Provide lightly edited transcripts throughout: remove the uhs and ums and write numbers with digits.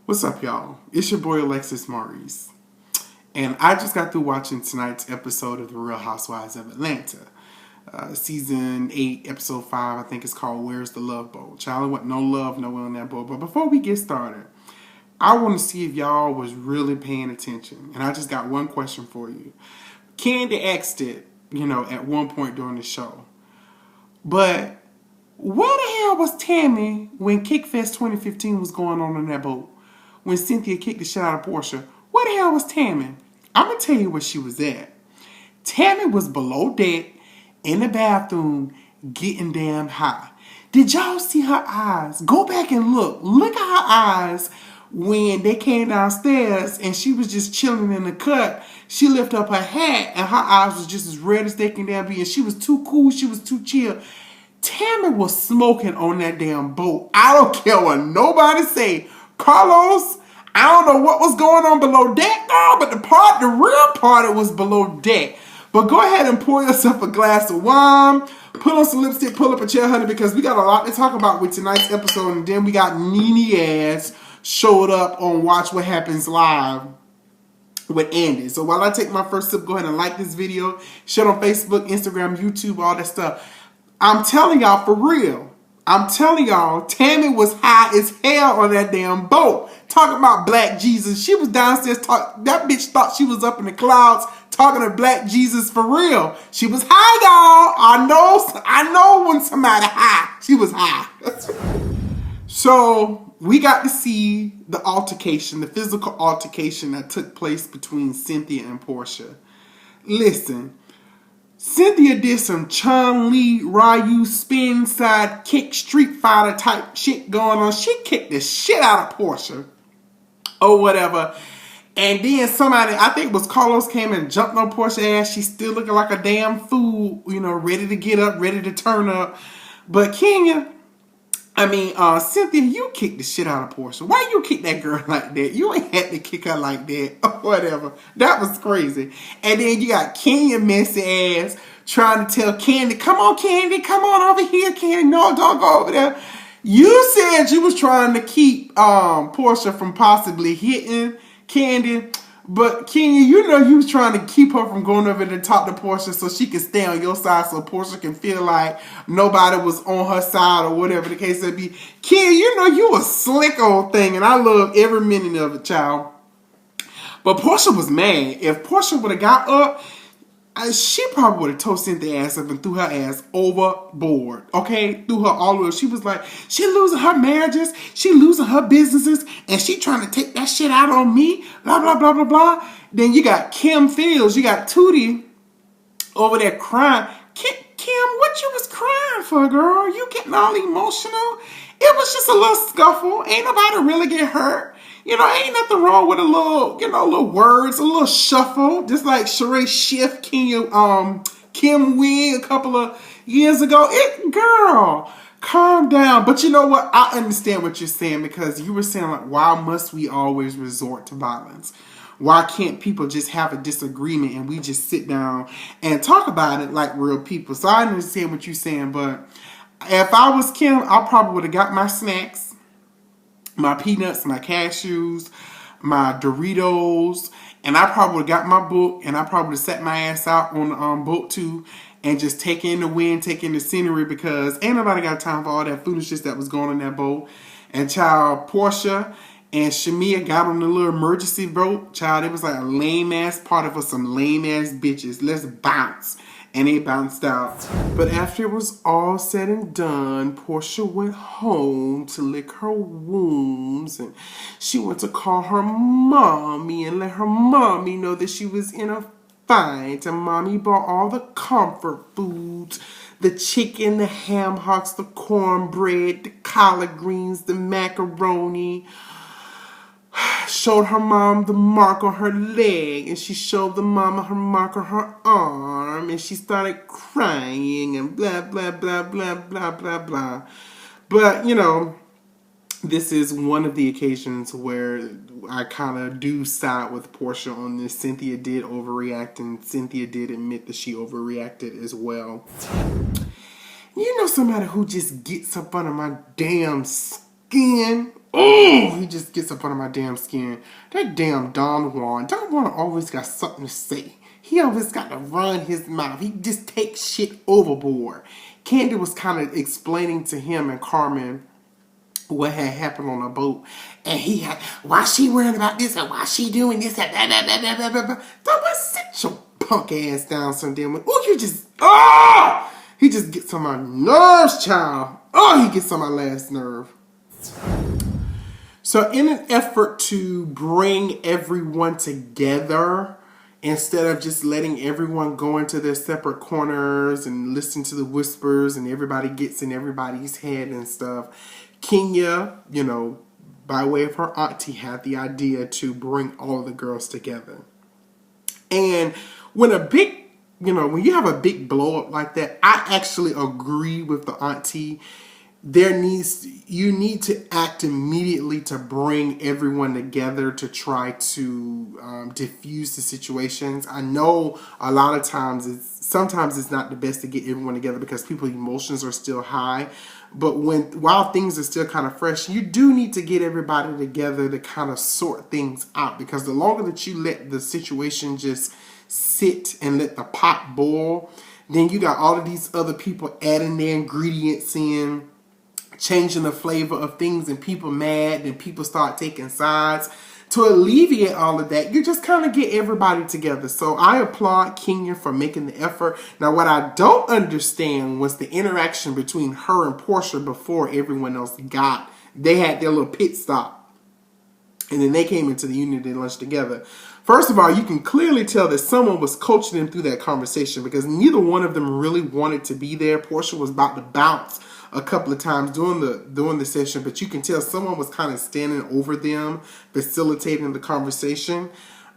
What's up, y'all? It's your boy AlexisMaurice. And I just got through watching tonight's episode of The Real Housewives of Atlanta. Season 8, episode 5, I think it's called Where's the Love Boat? Child, what? No love, nowhere on that boat. But before we get started, I want to see if y'all was really paying attention. And I just got one question for you. Kandi asked it, at one point during the show. But where the hell was Tammy when Kickfest 2015 was going on that boat? When Cynthia kicked the shit out of Porsha, where the hell was Tammy? I'm going to tell you where she was at. Tammy was below deck in the bathroom getting damn high. Did y'all see her eyes? Go back and look. Look at her eyes when they came downstairs and she was just chilling in the cut. She lifted up her hat and her eyes was just as red as they can damn be. And she was too cool. She was too chill. Tammy was smoking on that damn boat. I don't care what nobody say. Carlos, I don't know what was going on below deck, girl, but the real party was below deck. But go ahead and pour yourself a glass of wine, put on some lipstick, pull up a chair, honey, because we got a lot to talk about with tonight's episode. And then we got Nene ass showed up on Watch What Happens Live with Andy. So while I take my first sip, go ahead and like this video, share it on Facebook, Instagram, YouTube, all that stuff. I'm telling y'all for real. I'm telling y'all, Tammy was high as hell on that damn boat. Talking about Black Jesus. She was downstairs that bitch thought she was up in the clouds talking to Black Jesus for real. She was high, y'all. I know when somebody high. She was high. So we got to see the altercation, the physical altercation that took place between Cynthia and Porsha. Listen. Cynthia did some Chun-Li, Ryu, spin, side kick, Street Fighter type shit going on. She kicked the shit out of Porsha or whatever. And then somebody, I think it was Carlos, came and jumped on Porsha's ass. She's still looking like a damn fool, ready to get up, ready to turn up. But Cynthia, you kicked the shit out of Porsha. Why you kick that girl like that? You ain't had to kick her like that or whatever. That was crazy. And then you got Kenya messy ass trying to tell Kandi, come on, Kandi, come on over here, Kandi. No, don't go over there. You said you was trying to keep Porsha from possibly hitting Kandi. But Kenya, you was trying to keep her from going over to talk to Porsha so she can stay on your side so Porsha can feel like nobody was on her side or whatever the case may be. Kenya, you a slick old thing and I love every minute of it, child. But Porsha was mad. If Porsha would have got up, she probably would have towed Cynthia ass up and threw her ass overboard. Okay? Threw her all the way. She was like, she losing her marriages. She losing her businesses. And she trying to take that shit out on me. Blah, blah, blah, blah, blah. Then you got Kim Fields. You got Tootie over there crying. Kim, what you was crying for, girl? You getting all emotional? It was just a little scuffle. Ain't nobody really get hurt. Ain't nothing wrong with a little, little words, a little shuffle. Just like Sheree Schiff, Kim Wee a couple of years ago. Girl, calm down. But you know what? I understand what you're saying because you were saying, like, why must we always resort to violence? Why can't people just have a disagreement and we just sit down and talk about it like real people? So I understand what you're saying, but if I was Kim, I probably would have got my snacks, my peanuts, my cashews, my Doritos, and I probably would have got my book and I probably would have sat my ass out on the boat too and just take in the wind, take in the scenery because ain't nobody got time for all that foolishness that was going on that boat. And child, Porsha and Shamia got on the little emergency boat. Child, it was like a lame-ass party for some lame-ass bitches. Let's bounce. And they bounced out. But after it was all said and done, Porsha went home to lick her wounds. And she went to call her mommy and let her mommy know that she was in a fight. And mommy bought all the comfort foods. The chicken, the ham hocks, the cornbread, the collard greens, the macaroni. Showed her mom the mark on her leg, and she showed the mama her mark on her arm, and she started crying and blah, blah, blah, blah, blah, blah, blah. But, this is one of the occasions where I kind of do side with Porsha on this. Cynthia did overreact, and Cynthia did admit that she overreacted as well. Somebody who just gets up under my damn skin Oh, he just gets up under my damn skin. That damn Don Juan. Don Juan always got something to say. He always got to run his mouth. He just takes shit overboard. Kandi was kind of explaining to him and Carmen what had happened on the boat. And he had, why she worrying about this and why she doing this and blah, blah, blah, blah, blah, blah. Don't sit your punk ass down some damn way. Oh, you just, he just gets on my nerves, child. Oh, he gets on my last nerve. So in an effort to bring everyone together, instead of just letting everyone go into their separate corners and listen to the whispers and everybody gets in everybody's head and stuff, Kenya, by way of her auntie, had the idea to bring all the girls together. And when when you have a big blow up like that, I actually agree with the auntie. You need to act immediately to bring everyone together to try to diffuse the situations. I know a lot of times sometimes it's not the best to get everyone together because people's emotions are still high. But while things are still kind of fresh, you do need to get everybody together to kind of sort things out, because the longer that you let the situation just sit and let the pot boil, then you got all of these other people adding their ingredients in, changing the flavor of things, and people mad, and people start taking sides. To alleviate all of that, you just kind of get everybody together. So I applaud Kenya for making the effort. Now, what I don't understand was the interaction between her and Porsha before everyone else they had their little pit stop. And then they came into the unity lunch together. First of all, you can clearly tell that someone was coaching them through that conversation, because neither one of them really wanted to be there. Porsha was about to bounce a couple of times during the session, but you can tell someone was kind of standing over them, facilitating the conversation.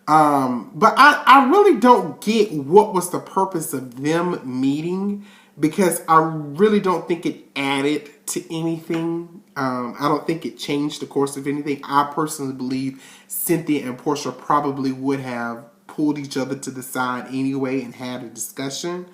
But I really don't get what was the purpose of them meeting, because I really don't think it added to anything. I don't think it changed the course of anything. I personally believe Cynthia and Porsha probably would have pulled each other to the side anyway and had a discussion.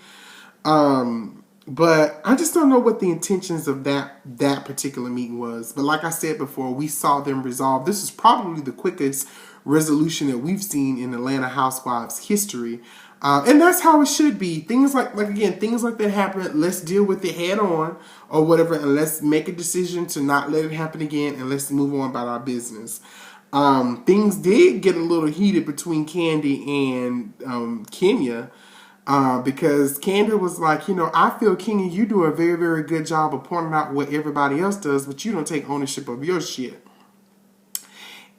But I just don't know what the intentions of that particular meeting was. But like I said before, we saw them resolve. This is probably the quickest resolution that we've seen in Atlanta Housewives history. And that's how it should be. Things like that happen. Let's deal with it head on or whatever. And let's make a decision to not let it happen again. And let's move on about our business. Things did get a little heated between Kandi and Kenya. Because Kandi was like, I feel, Kenya, you do a very, very good job of pointing out what everybody else does, but you don't take ownership of your shit.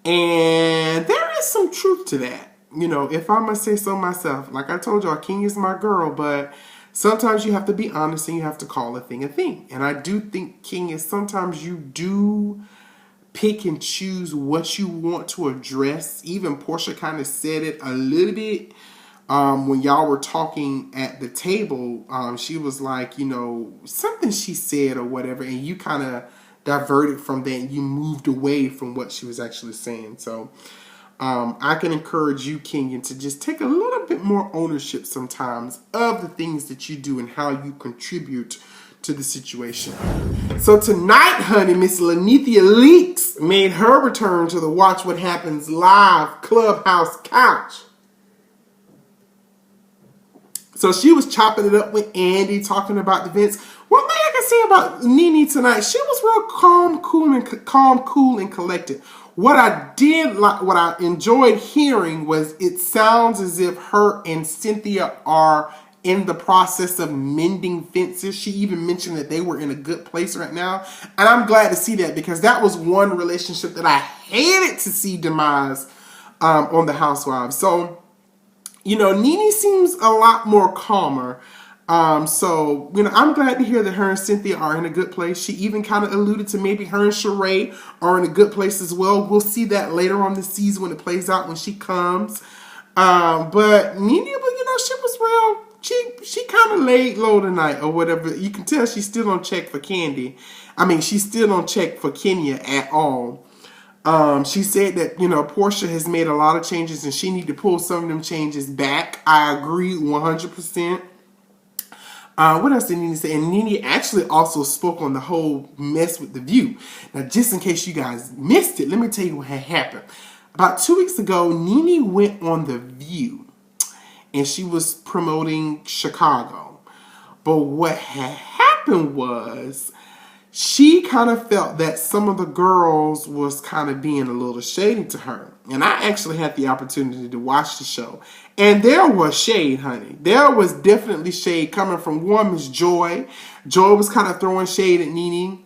And there is some truth to that. If I must say so myself, like I told y'all, Kenya's my girl, but sometimes you have to be honest and you have to call a thing a thing. And I do think, Kenya, sometimes you do pick and choose what you want to address. Even Porsha kind of said it a little bit. When y'all were talking at the table, she was like, something she said or whatever, and you kind of diverted from that and you moved away from what she was actually saying. So I can encourage you, Kenyon, to just take a little bit more ownership sometimes of the things that you do and how you contribute to the situation. So tonight, honey, Miss Lanithia Leaks made her return to the Watch What Happens Live Clubhouse couch. So she was chopping it up with Andy, talking about the events. One thing I can say about Nene tonight, she was real calm, cool, and collected. What I enjoyed hearing was it sounds as if her and Cynthia are in the process of mending fences. She even mentioned that they were in a good place right now. And I'm glad to see that, because that was one relationship that I hated to see demise on the Housewives. So, Nene seems a lot more calmer. So, I'm glad to hear that her and Cynthia are in a good place. She even kind of alluded to maybe her and Sheree are in a good place as well. We'll see that later on this season when it plays out, when she comes. But Nene, she was real. She kind of laid low tonight or whatever. You can tell she's still on check for Kandi. She's still on check for Kenya at all. She said that, Porsha has made a lot of changes and she need to pull some of them changes back. I agree 100%. What else did Nene say? And Nene actually also spoke on the whole mess with The View. Now, just in case you guys missed it, let me tell you what had happened. About 2 weeks ago, Nene went on The View, and she was promoting Chicago. But what had happened was she kind of felt that some of the girls was kind of being a little shady to her. And I actually had the opportunity to watch the show. And there was shade, honey. There was definitely shade coming from one Miss Joy. Joy was kind of throwing shade at Nene.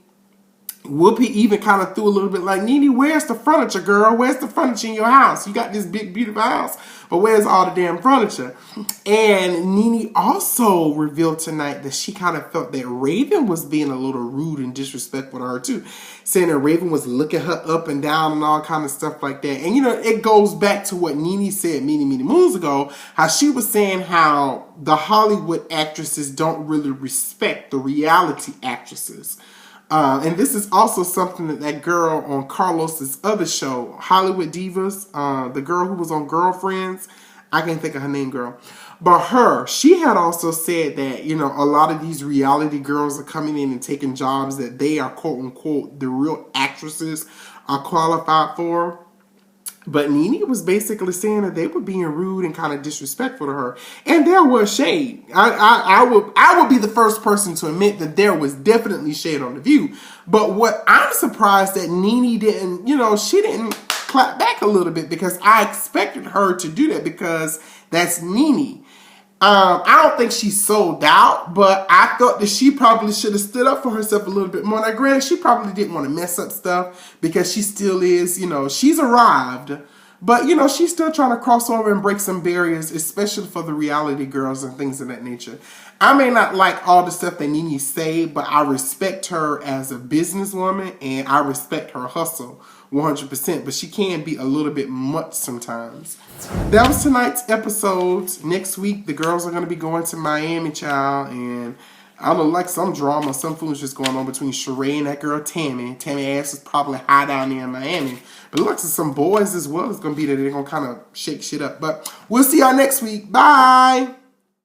Whoopi even kind of threw a little bit like, Nene, where's the furniture, girl? Where's the furniture in your house? You got this big, beautiful house, but where's all the damn furniture? And Nene also revealed tonight that she kind of felt that Raven was being a little rude and disrespectful to her too, saying that Raven was looking her up and down and all kind of stuff like that. And, you know, it goes back to what Nene said many, many moons ago, how she was saying how the Hollywood actresses don't really respect the reality actresses. And this is also something that girl on Carlos's other show, Hollywood Divas, the girl who was on Girlfriends, I can't think of her name, girl. But she had also said that, you know, a lot of these reality girls are coming in and taking jobs that they are, quote unquote, the real actresses are qualified for. But Nene was basically saying that they were being rude and kind of disrespectful to her. And there was shade. I would be the first person to admit that there was definitely shade on The View. But what I'm surprised that Nene didn't, you know, she didn't clap back a little bit, because I expected her to do that because that's Nene. I don't think she sold out, but I thought that she probably should have stood up for herself a little bit more. Now, granted, she probably didn't want to mess up stuff because she still is, you know, she's arrived. But, you know, she's still trying to cross over and break some barriers, especially for the reality girls and things of that nature. I may not like all the stuff that Nene say, but I respect her as a businesswoman and I respect her hustle 100%. But she can be a little bit much sometimes. That was tonight's episode. Next week, the girls are going to be going to Miami, child. And I don't know, like some drama, some foolishness going on between Sheree and that girl Tammy. Tammy ass is probably high down there in Miami. But it looks like some boys as well is going to be there. They're going to kind of shake shit up. But we'll see y'all next week. Bye.